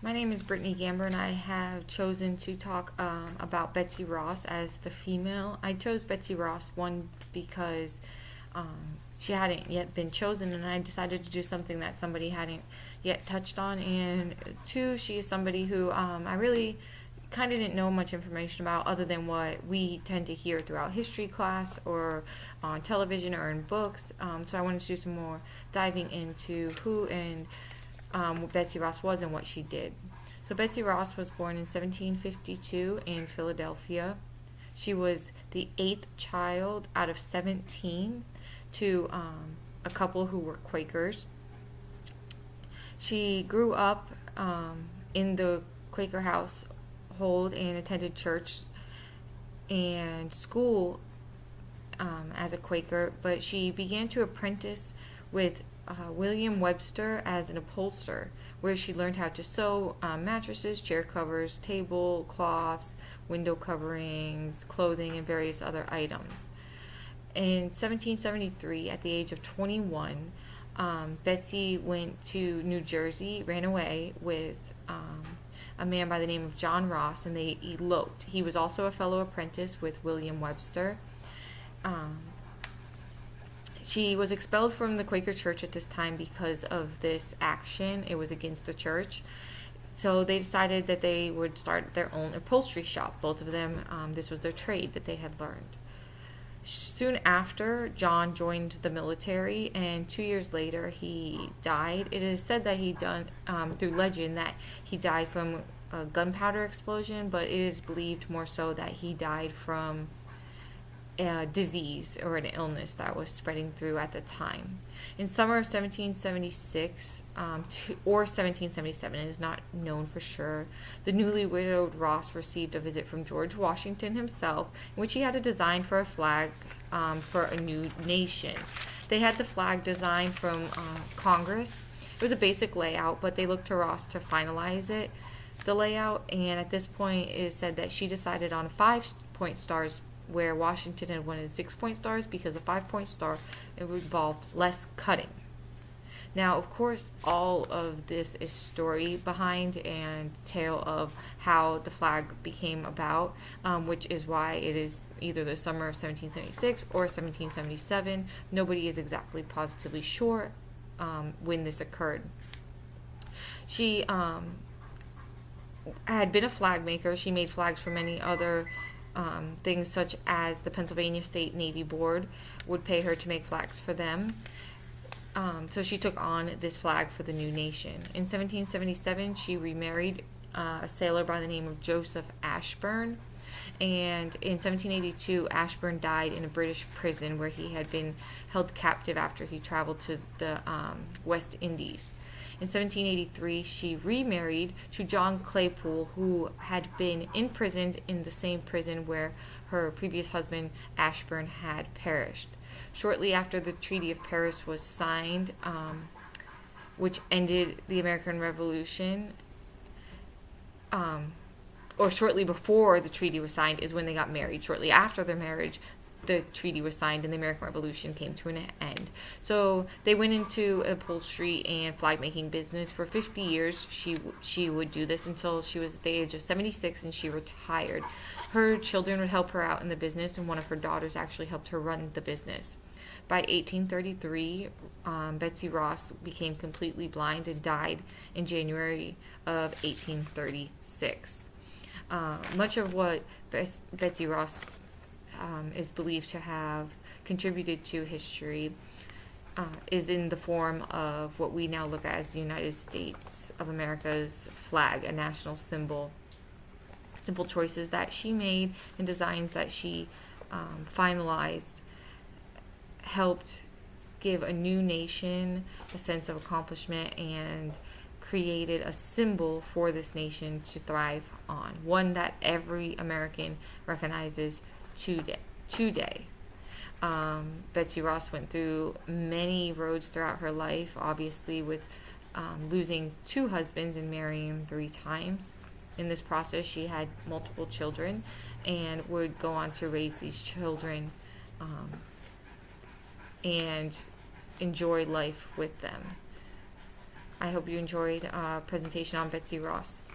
My name is Brittany Gamber, and I have chosen to talk about Betsy Ross as the female. I chose Betsy Ross, one, because she hadn't yet been chosen, and I decided to do something that somebody hadn't yet touched on, and two, she is somebody who I really kind of didn't know much information about other than what we tend to hear throughout history class or on television or in books. So I wanted to do some more diving into who and what Betsy Ross was and what she did. So Betsy Ross was born in 1752 in Philadelphia. She was the eighth child out of 17 to a couple who were Quakers. She grew up in the Quaker household and attended church and school as a Quaker, but she began to apprentice with William Webster as an upholsterer, where she learned how to sew mattresses, chair covers, table cloths, window coverings, clothing, and various other items. In 1773, at the age of 21, Betsy went to New Jersey, ran away with a man by the name of John Ross, and they eloped. He was also a fellow apprentice with William Webster. She was expelled from the Quaker Church at this time because of this action. It was against the church. So they decided that they would start their own upholstery shop. Both of them, this was their trade that they had learned. Soon after, John joined the military, and 2 years later, he died. It is said that he died, through legend, that he died from a gunpowder explosion, but it is believed more so that he died from a disease or an illness that was spreading through at the time. In summer of 1776 or 1777, it is not known for sure, the newly widowed Ross received a visit from George Washington himself, in which he had a design for a flag for a new nation. They had the flag designed from Congress. It was a basic layout, but they looked to Ross to finalize it, the layout, and at this point it is said that she decided on 5-point stars where Washington had wanted 6-point stars, because a 5-point star, it involved less cutting. Now, of course, all of this is story behind and tale of how the flag became about, which is why it is either the summer of 1776 or 1777. Nobody is exactly positively sure when this occurred. She had been a flag maker. She made flags for many other things, such as the Pennsylvania State Navy Board would pay her to make flags for them. So she took on this flag for the new nation. In 1777, she remarried a sailor by the name of Joseph Ashburn. And in 1782, Ashburn died in a British prison where he had been held captive after he traveled to the West Indies. In 1783, she remarried to John Claypool, who had been imprisoned in the same prison where her previous husband, Ashburn, had perished. Shortly after the Treaty of Paris was signed, which ended the American Revolution, or shortly before the treaty was signed is when they got married. Shortly after their marriage, the treaty was signed and the American Revolution came to an end. So they went into upholstery and flag making business for 50 years. She would do this until she was at the age of 76 and she retired. Her children would help her out in the business, and one of her daughters actually helped her run the business. By 1833, Betsy Ross became completely blind and died in January of 1836. Much of what Betsy Ross is believed to have contributed to history is in the form of what we now look at as the United States of America's flag, a national symbol. Simple choices that she made and designs that she finalized helped give a new nation a sense of accomplishment and created a symbol for this nation to thrive on, one that every American recognizes today. Betsy Ross went through many roads throughout her life, obviously with losing 2 husbands and marrying 3 times. In this process, she had multiple children and would go on to raise these children and enjoy life with them. I hope you enjoyed presentation on Betsy Ross.